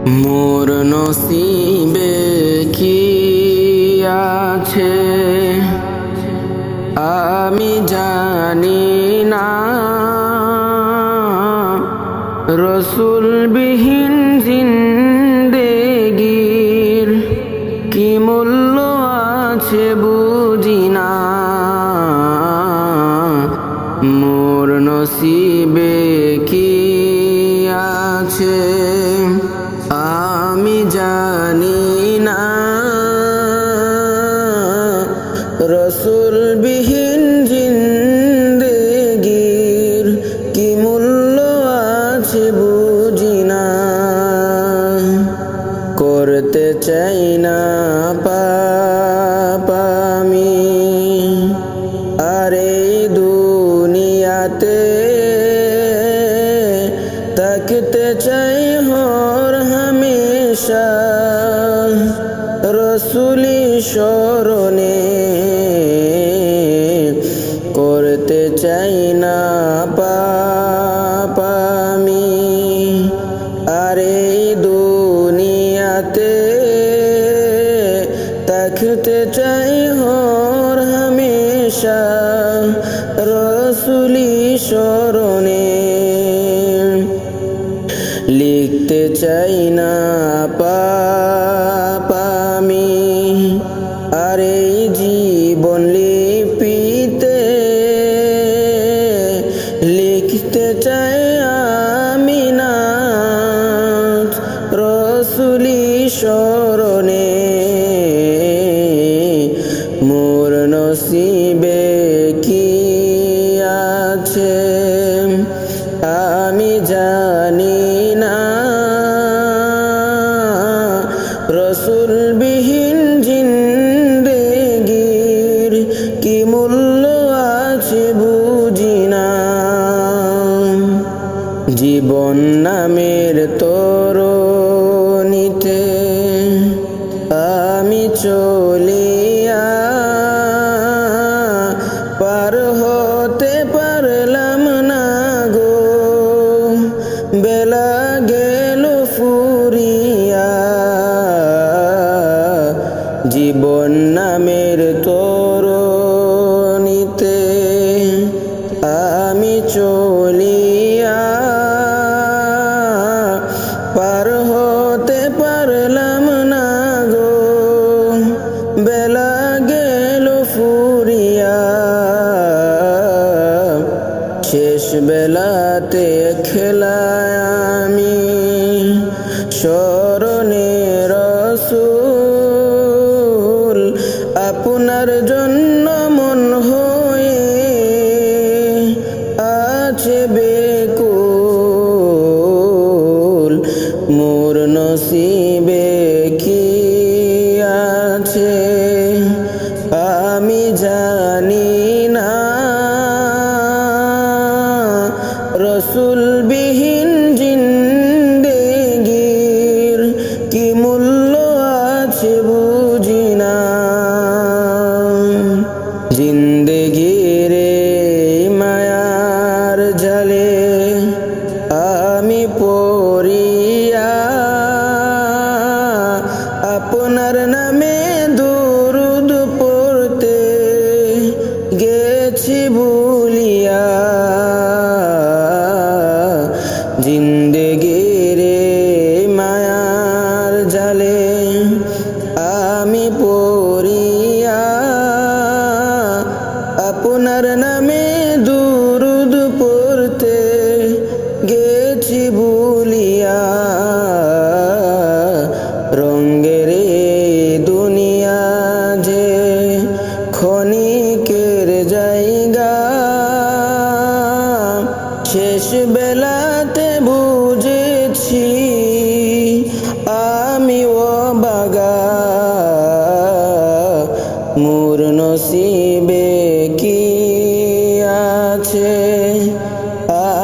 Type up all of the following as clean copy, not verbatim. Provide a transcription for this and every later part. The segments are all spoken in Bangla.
মোর নসিবে কি আছে আমি জানি না, রসুল বিহীন জিন্দেগির কি মূল্য আছে বুঝি না। মোর নসিবে কি আছে আমি জানি না, রসুল বিহীন জিন্দেগির কি মূল্য আছে বুঝি না। করতে চাই না পাপ আমি আর এই দুনিয়াতে, থাকতে চাই হর হামেশা রসুলি শরণে। করতে চাই না পাপ আমি আর এই দুনিয়াতে, থাকতে চাই হর হামেশা রসুলি শরণে। লিখতে চাই না পাপ আমি আর এই জীবন লিপিতে, লিখতে চাই আমি না রসুলি শরণে। মোর নসিবে কি আছে আমি জানি না, রসুল বিহীন জিন্দেগির কি মূল্য আছে বুঝি না। জীবন নামের তরণীতে আমি চলিয়া পার হতে পারলাম না গো, বেলা গেল ফুরিয়া। জীবন নামের তরণীতে আমি চলিয়া পার হতে পারলাম না গো, বেলা গেল ফুরিয়া। শেষ বেলাতে খেলায় আমি স্মরণে রসুল, আপনার জন্য মন হয়ে আছে বেকুল। মোর নসিবে কি আছে আমি জানি না, রসুল বিহীন জিন্দেগির কি মূল্য আছে বুঝি না। জিন্দেগির মায়ার জালে আমি পড়িয়া আপনার নামে দুরূদ পড়তে গেছি ভুলিয়া। জিন্দেগির মায়ার জালে আমি পড়িয়া আপনার নামে দুরূদ পড়তে গেছি ভুলিয়া। রঙ্গের দুনিয়া যে ক্ষণিকের জায়গা, শেষ বেলাতে বুঝেছি আমি অবাগা। মোর নসিবে কি আছে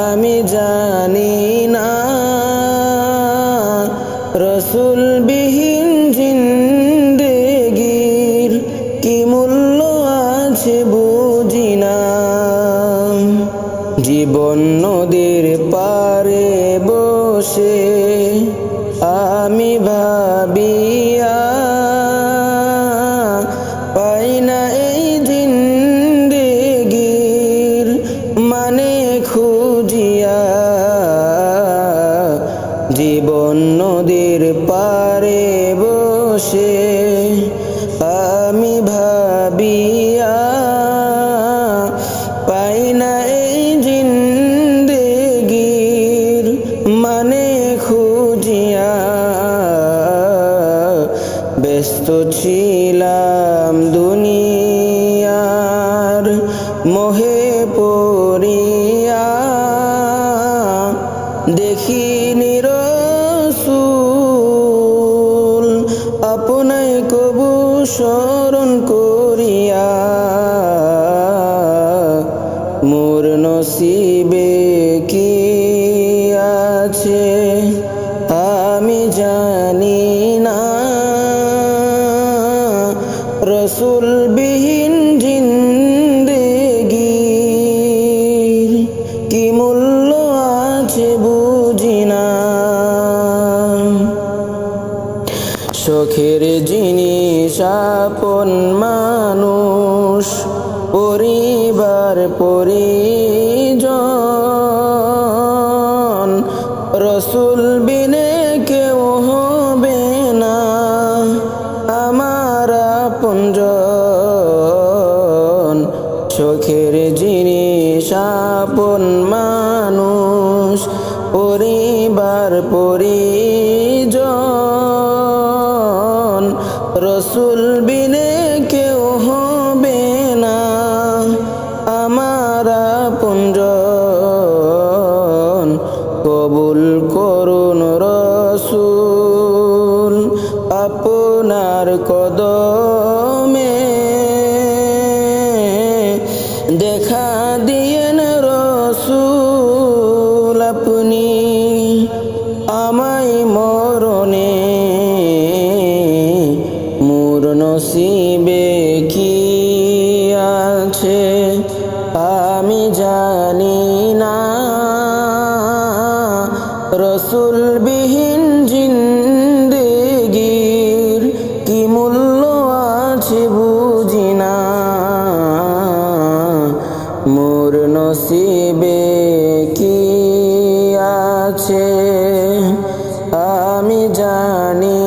আমি জানি না, রসুল বিহীন জিন্দেগির কি মূল্য আছে বুঝি না। জীবন নদীর পারে বসে আমি ভাবিয়া পাই না এই জিন্দেগির মানে খুঁজিয়া, জীবন নদীর পারে বসে আমি ভাবিয়া পাই না এই জিন্দেগির মানে খুঁজিয়া, ব্যস্ত ছিলাম দুনিয়ার মোহে পড়িয়া, দেখিনি রাসূল আপনায় কবু স্মরণ করিয়া, মোর নসিবে কি আছে আমি জানি না, রসুল বিহীন জিন্দেগির কি মূল্য আছে বুঝি না। শখের জিনিস আপন মানুষ, পরিবার পরিজন, রসুল বিনে কেউ হবে না আমার আপনজন। শখের জিনিস আপন মানুষ, পরিবার পরিজন, রসুল বিনে কেউ হবে না আমার আপনজন। কবুল করুন রসুল আপনার কদমে, দেখা দিয়েন রসুল আপনি আমায় মরণে, মোর নসিবে কি আছে আমি জানি না, রসুল বিহীন জিন্দেগির কি মূল্য আছে বুঝি না, মোর নসিবে কি আছে আমি জানি